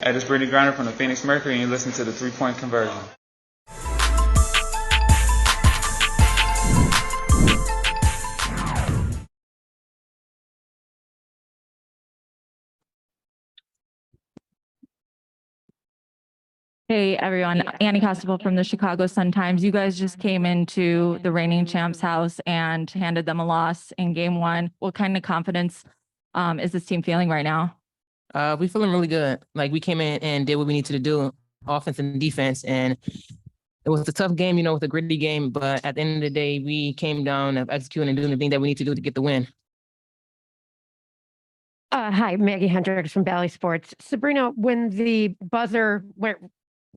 Hey, this is Brittany Griner from the Phoenix Mercury, and you listen to the 3-Point Conversion. Hey everyone, Annie Costable from the Chicago Sun-Times. You guys just came into the reigning champs house and handed them a loss in game one. What kind of confidence is this team feeling right now? We feeling really good. Like we came in and did what we needed to do, offense and defense. And it was a tough game, with a gritty game. But at the end of the day, we came down of executing and doing the thing that we need to do to get the win. Hi, Maggie Hendricks from Bally Sports. Sabrina, when the buzzer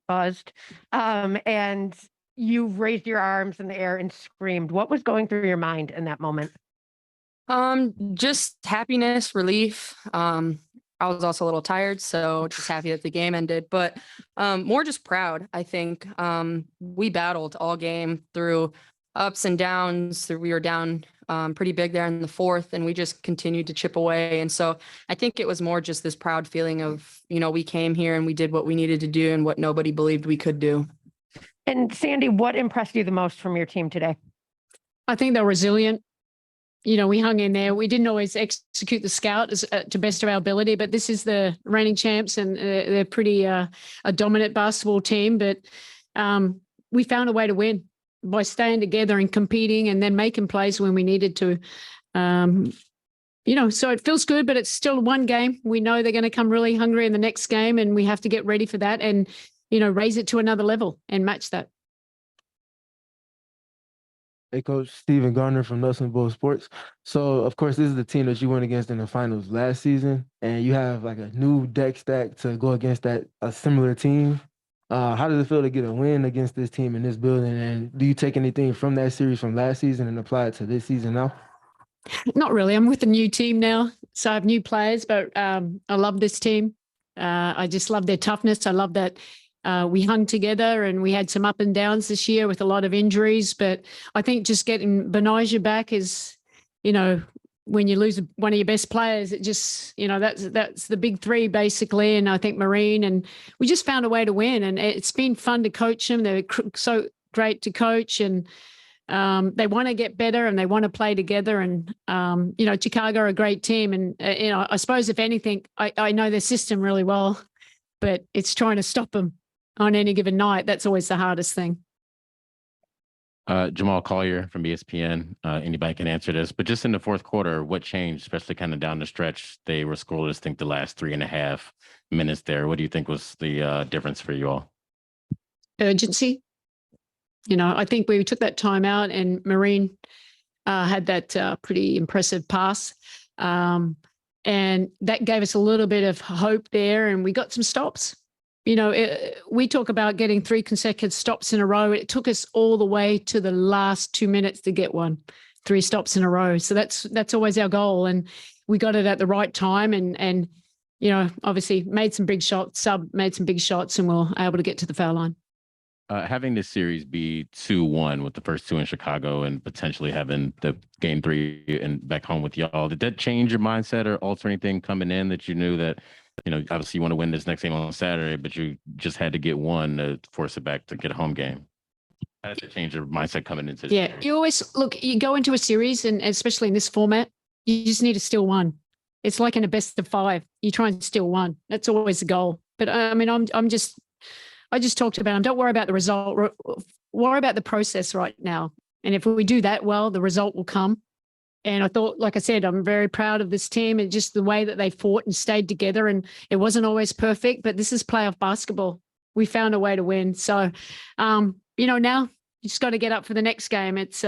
buzzed and you raised your arms in the air and screamed, what was going through your mind in that moment? Just happiness, relief. I was also a little tired, so just happy that the game ended, but more just proud. I think we battled all game through ups and downs. We were down pretty big there in the fourth, and we just continued to chip away. And so I think it was more just this proud feeling of, we came here and we did what we needed to do and what nobody believed we could do. And Sandy, what impressed you the most from your team today? I think they're resilient. We hung in there. We didn't always execute the scout to best of our ability, but this is the reigning champs and they're pretty a dominant basketball team. But we found a way to win by staying together and competing and then making plays when we needed to. So it feels good, but it's still one game. We know they're going to come really hungry in the next game, and we have to get ready for that and, raise it to another level and match that. Hey, Coach, Steven Garner from Nelson Bowl Sports. So, of course, this is the team that you went against in the finals last season, and you have like a new deck stack to go against a similar team. How does it feel to get a win against this team in this building? And do you take anything from that series from last season and apply it to this season now? Not really. I'm with a new team now, so I have new players, but I love this team. I just love their toughness. I love that we hung together, and we had some up and downs this year with a lot of injuries. But I think just getting Benijah back is, when you lose one of your best players, it just, that's the big three basically. And I think Marine, and we just found a way to win. And it's been fun to coach them. They're so great to coach, and they want to get better and they want to play together. And, Chicago are a great team. And, I suppose if anything, I know their system really well, but it's trying to stop them on any given night. That's always the hardest thing. Jamal Collier from ESPN. Anybody can answer this, but just in the fourth quarter, what changed, especially kind of down the stretch? They were scoreless, I think, the last 3.5 minutes there. What do you think was the difference for you all? Urgency. I think we took that time out, and Marine had that pretty impressive pass. And that gave us a little bit of hope there, and we got some stops. We talk about getting 3 consecutive stops in a row. It took us all the way to the last 2 minutes to get 3 stops in a row. So that's always our goal. And we got it at the right time and obviously made some big shots, made some big shots, and we're able to get to the foul line. Having this series be 2-1 with the first 2 in Chicago and potentially having the game 3 and back home with y'all, did that change your mindset or alter anything coming in that you knew that, obviously you want to win this next game on Saturday, but you just had to get one to force it back to get a home game? How did it change your mindset coming into this? Yeah, you always you go into a series, and especially in this format, you just need to steal one. It's like in a best of 5, you try and steal one. That's always the goal. But I just talked about them. Don't worry about the result. Worry about the process right now. And if we do that well, the result will come. And I thought, like I said, I'm very proud of this team and just the way that they fought and stayed together. And it wasn't always perfect, but this is playoff basketball. We found a way to win. So, now you just got to get up for the next game. It's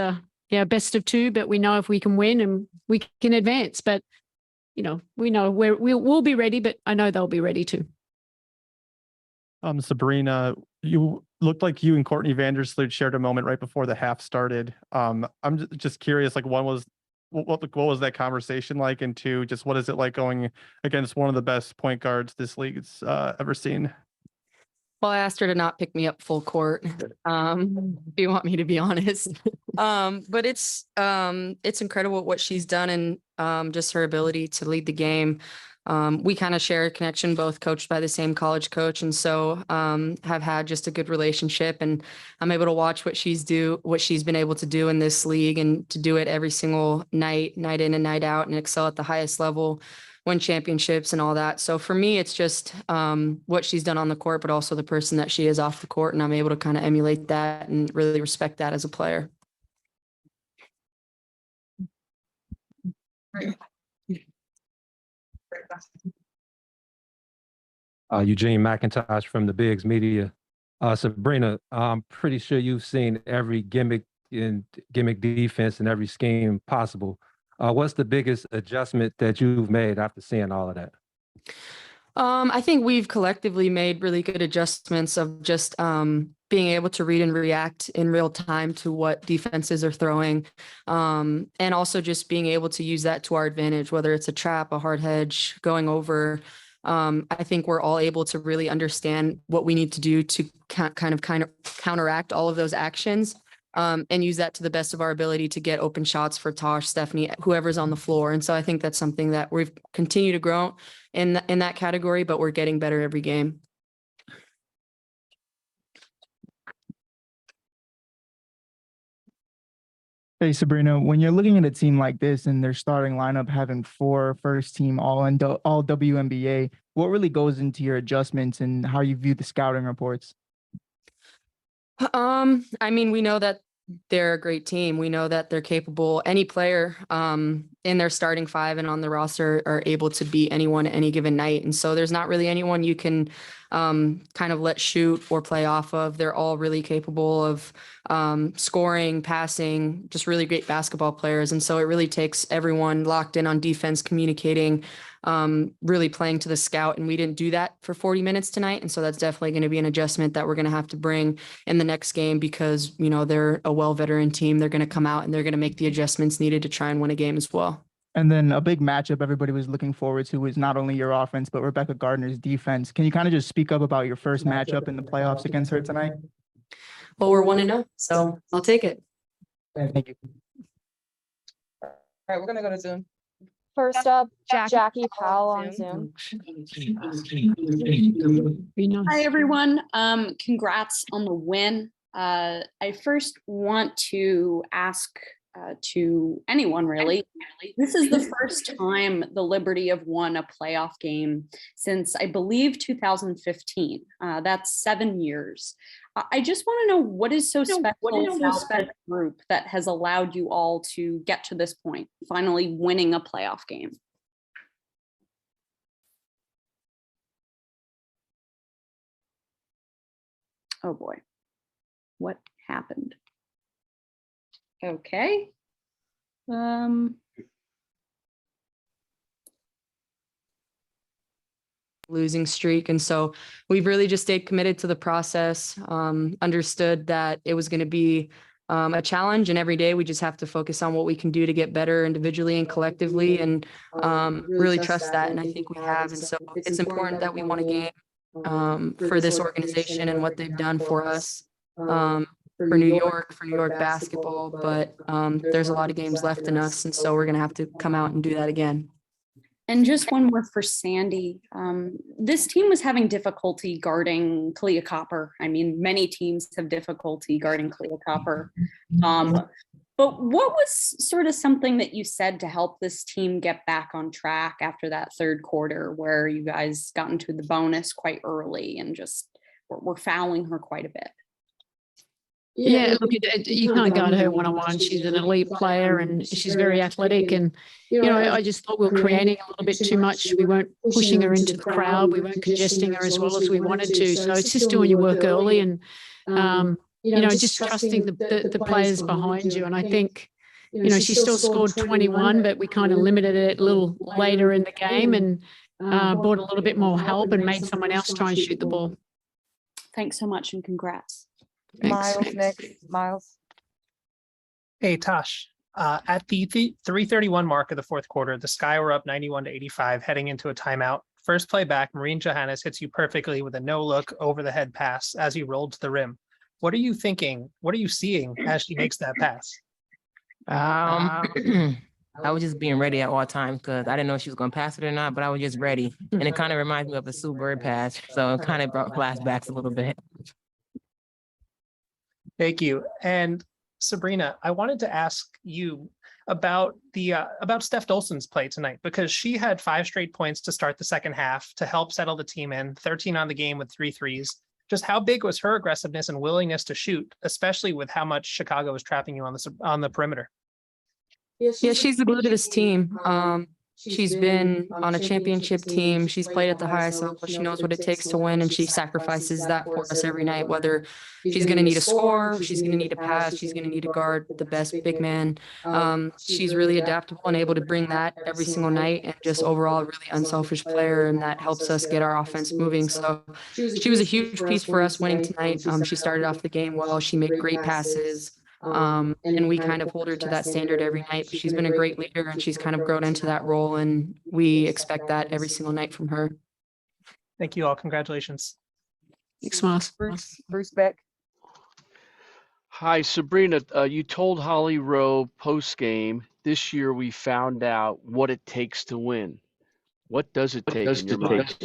best of 2, but we know if we can win and we can advance. But, we know we'll be ready, but I know they'll be ready too. Sabrina, you looked like you and Courtney Vandersloot shared a moment right before the half started. I'm just curious, like, one was what was that conversation like, and 2, just what is it like going against one of the best point guards this league's ever seen? Well, I asked her to not pick me up full court, if you want me to be honest. But it's incredible what she's done, and just her ability to lead the game. we kind of share a connection, both coached by the same college coach. And so have had just a good relationship, and I'm able to watch what she's been able to do in this league, and to do it every single night in and night out, and excel at the highest level, win championships and all that. So for me, it's just what she's done on the court, but also the person that she is off the court. And I'm able to kind of emulate that and really respect that as a player. Eugene McIntosh from the Bigs Media. Sabrina, I'm pretty sure you've seen every gimmick defense and every scheme possible. What's the biggest adjustment that you've made after seeing all of that? I think we've collectively made really good adjustments of just being able to read and react in real time to what defenses are throwing. And also just being able to use that to our advantage, whether it's a trap, a hard hedge, going over. I think we're all able to really understand what we need to do to kind of counteract all of those actions, and use that to the best of our ability to get open shots for Tosh, Stephanie, whoever's on the floor. And so I think that's something that we've continued to grow in that category, but we're getting better every game. Hey, Sabrina, when you're looking at a team like this and their starting lineup having 4 first-team all WNBA, what really goes into your adjustments and how you view the scouting reports? I mean, we know that they're a great team. We know that they're capable. Any player in their starting 5 and on the roster are able to beat anyone at any given night. And so there's not really anyone you can kind of let shoot or play off of. They're all really capable of scoring, passing, just really great basketball players. And so it really takes everyone locked in on defense, communicating, really playing to the scout. And we didn't do that for 40 minutes tonight. And so that's definitely going to be an adjustment that we're going to have to bring in the next game, because, you know, they're a well-veteran team. They're going to come out and they're going to make the adjustments needed to try and win a game as well. And then a big matchup everybody was looking forward to was not only your offense, but Rebecca Gardner's defense. Can you kind of just speak up about your first matchup in the playoffs against her tonight? Well, we're 1-0, so I'll take it. Thank you. All right, we're going to go to Zoom. First up, Jackie Powell on Zoom. Hi, everyone. Congrats on the win. I first want to ask to anyone really. This is the first time the Liberty have won a playoff game since, I believe, 2015. That's 7 years. I just want to know, what is so special about this group that has allowed you all to get to this point, finally winning a playoff game? Oh boy, what happened? Okay. Losing streak. And so we've really just stayed committed to the process, understood that it was going to be a challenge, and every day we just have to focus on what we can do to get better individually and collectively, and really trust that. And I think we have. And so it's important that we won a game for this organization and what they've done for us. For New York basketball, but there's a lot of games left in us, and so we're going to have to come out and do that again. And just one more for Sandy. This team was having difficulty guarding Kalia Copper. I mean, many teams have difficulty guarding Kalia Copper. But what was sort of something that you said to help this team get back on track after that third quarter, where you guys got into the bonus quite early and just were fouling her quite a bit? Yeah, look, you can't guard her one-on-one. She's an elite player and she's very athletic. And, you know, I just thought we were creating a little bit too much. We weren't pushing her into the crowd. We weren't congesting her as well as we wanted to. So it's just doing your work early and, you know, just trusting the players behind you. And I think, you know, she still scored 21, but we kind of limited it a little later in the game and brought a little bit more help and made someone else try and shoot the ball. Thanks so much and congrats. Miles next. Miles. Hey, Tosh. At the 3:31 mark of the fourth quarter, the Sky were up 91-85 heading into a timeout. First play back, Maureen Johannes hits you perfectly with a no-look over-the-head pass as you rolled to the rim. What are you thinking? What are you seeing as she makes that pass? I was just being ready at all times because I didn't know if she was going to pass it or not, but I was just ready. And it kind of reminds me of the Sue Bird pass. So it kind of brought flashbacks a little bit. Thank you. And Sabrina, I wanted to ask you about about Steph Dolson's play tonight, because she had 5 straight points to start the second half to help settle the team in, 13 on the game with 3 threes. Just how big was her aggressiveness and willingness to shoot, especially with how much Chicago was trapping you on the perimeter? Yeah, she's the glue to this team. She's been on a championship team. She's played at the highest level. She knows what it takes to win, and she sacrifices that for us every night, whether she's going to need a score, she's going to need a pass, she's going to need to guard the best big man. She's really adaptable and able to bring that every single night, and just overall a really unselfish player, and that helps us get our offense moving. So she was a huge piece for us winning tonight. She started off the game well. She made great passes. And we kind of hold her to that standard every night. But she's been a great leader, and she's kind of grown into that role, and we expect that every single night from her. Thank you all. Congratulations. Thanks, Moss. Bruce Beck. Hi, Sabrina. You told Holly Rowe post game this year we found out what it takes to win. What does it take in your mind?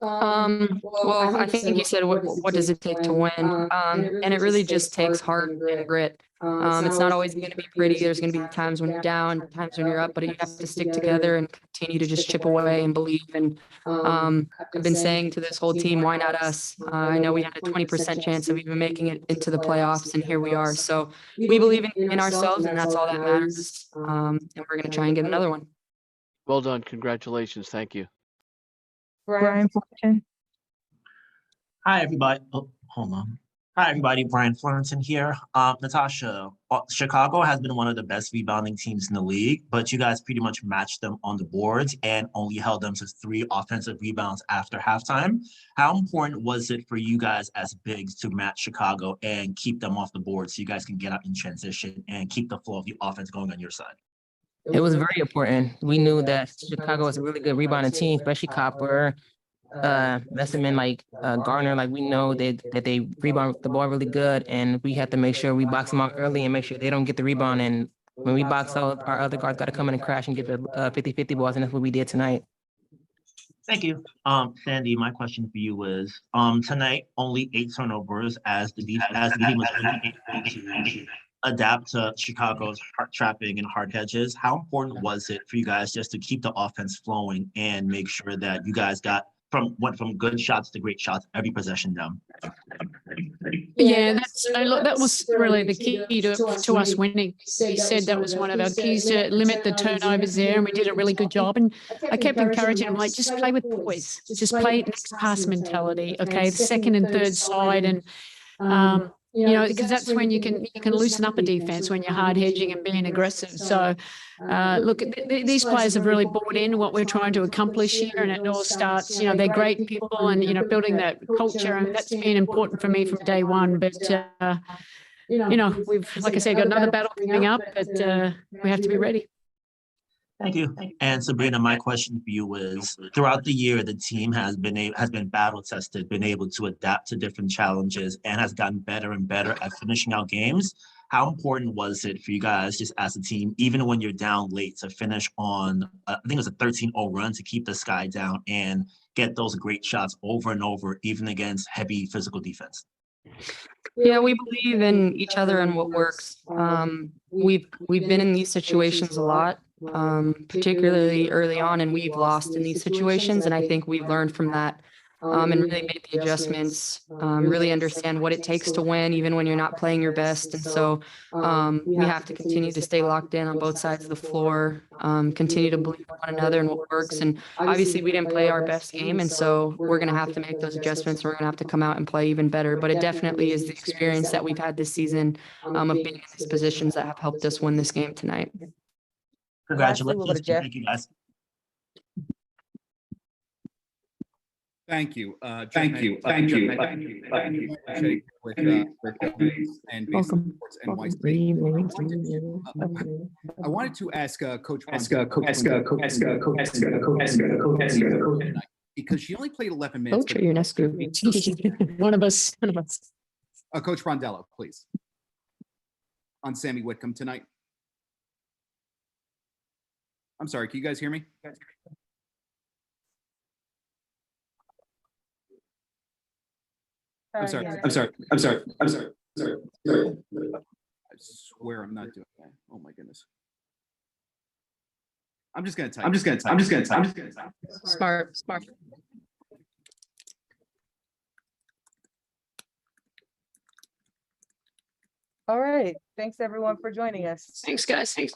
Well, I think you said what does it take to win? And it really just takes heart and grit. It's not always going to be pretty. There's going to be times when you're down, times when you're up, but you have to stick together and continue to just chip away and believe. And I've been saying to this whole team, why not us? I know we had a 20% chance of even making it into the playoffs, and here we are. So we believe in ourselves, and that's all that matters. And we're going to try and get another one. Well done. Congratulations. Thank you. Brian Fulton. Hi, everybody. Oh, hold on. Hi, everybody. Brian Florenson here. Natasha, Chicago has been one of the best rebounding teams in the league, but you guys pretty much matched them on the boards and only held them to 3 offensive rebounds after halftime. How important was it for you guys as bigs to match Chicago and keep them off the board so you guys can get out in transition and keep the flow of the offense going on your side? It was very important. We knew that Chicago was a really good rebounding team, especially Copper, Messerman, like Garner. Like we know that they rebound the ball really good, and we have to make sure we box them out early and make sure they don't get the rebound. And when we box out, our other guards got to come in and crash and get the 50-50 balls, and that's what we did tonight. Thank you. Sandy, my question for you is, tonight only 8 turnovers as the team was really adapt to Chicago's hard trapping and hard hedges. How important was it for you guys just to keep the offense flowing and make sure that you guys went from good shots to great shots every possession down? Yeah, that was really the key to us winning. He said that was one of our keys, to limit the turnovers there, and we did a really good job. And I kept encouraging him, like, just play with poise, just play next pass mentality, okay, the second and third side, and because that's when you can loosen up a defense, when you're hard hedging and being aggressive. So, look, these players have really bought in what we're trying to accomplish here, and it all starts, they're great people, and building that culture, and that's been important for me from day one. But we've, like I said, got another battle coming up, but we have to be ready. Thank you. And Sabrina, my question for you is, throughout the year, the team has been battle tested, been able to adapt to different challenges, and has gotten better and better at finishing out games. How important was it for you guys, just as a team, even when you're down late, to finish on, I think it was a 13-0 run, to keep the sky down and get those great shots over and over, even against heavy physical defense? Yeah, we believe in each other and what works. We've been in these situations a lot, particularly early on, and we've lost in these situations. And I think we've learned from that, and really made the adjustments, really understand what it takes to win, even when you're not playing your best. And so we have to continue to stay locked in on both sides of the floor, continue to believe in one another and what works. And obviously we didn't play our best game, and so we're going to have to make those adjustments. We're going to have to come out and play even better. But it definitely is the experience that we've had this season, of being in these positions, that have helped us win this game tonight. Congratulations. Thank you, guys. Thank you. Thank you. With and Welcome. Sports NYC. I wanted to ask Coach because she only played 11 minutes. Coach or your next group? One of us. Coach Rondello, please. on Sammy Whitcomb tonight? I'm sorry, can you guys hear me? I'm sorry. I swear I'm not doing that. Oh my goodness. I'm just gonna type. Smart. All right. Thanks everyone for joining us. Thanks, guys. Thanks.